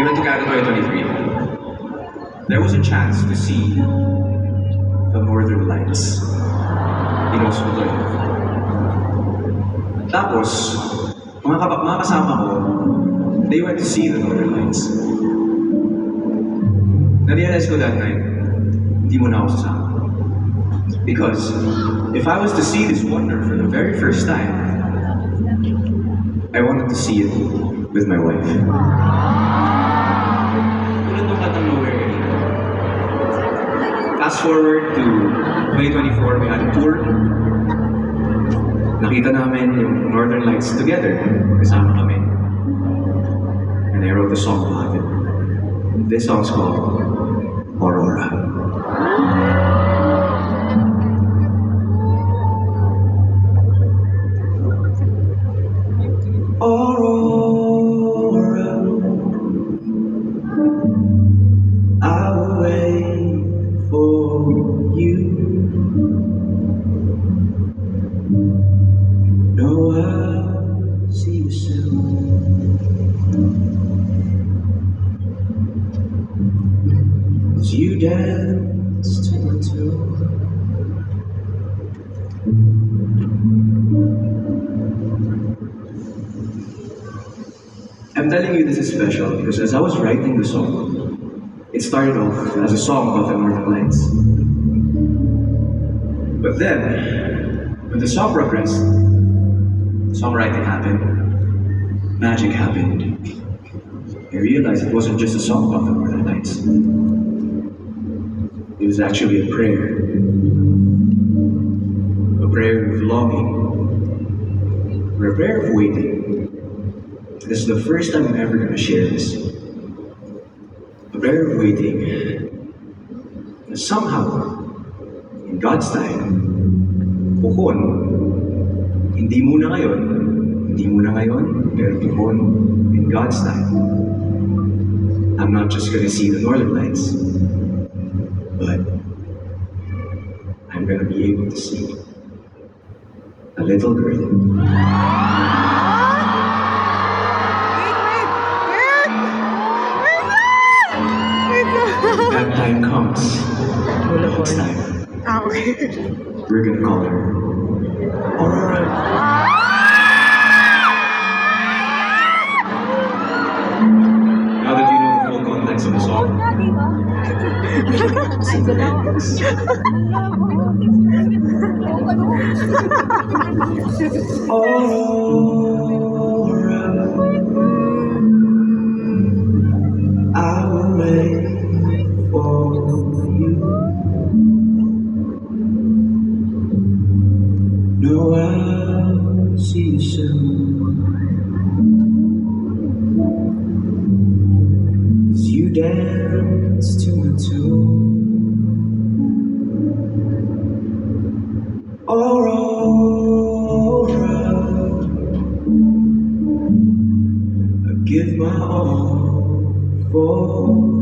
given to Canada 2023, there was a chance to see the Northern Lights in Oslo. Tapos, mga kasama ko, they went to see the Northern Lights. Na-realize ko that night, hindi mo na ako sasama. Because if I was to see this wonder for the very first time, I wanted to see it with my wife. Tulad nung katang Nowhere kanina. Fast forward to 2024, we had a tour. Nakita namin yung Northern Lights together. Kasama kami. And I wrote a song about it. This song's called Aurora. Aurora, I will wait for you. No, I'll see you soon. As you dance to my tune. I'm telling you this is special because as I was writing the song, it started off as a song about the Northern Lights. But then, when the song progressed, songwriting happened, magic happened. I realized it wasn't just a song about the Northern Lights. It was actually a prayer of longing, or a prayer of waiting. This is the first time I'm ever going to share this. A prayer of waiting. And somehow, in God's time, puhon, hindi muna ngayon, pero puhon, in God's time, I'm not just going to see the Northern Lights, but I'm going to be able to see a little girl. That time comes. Next time. We're gonna call her Aurora. Now that you know the full context of the song, sing the lyrics. Aurora, I will wait for you. No, I'll see you soon. As you dance to my tune. Aurora, I give my all for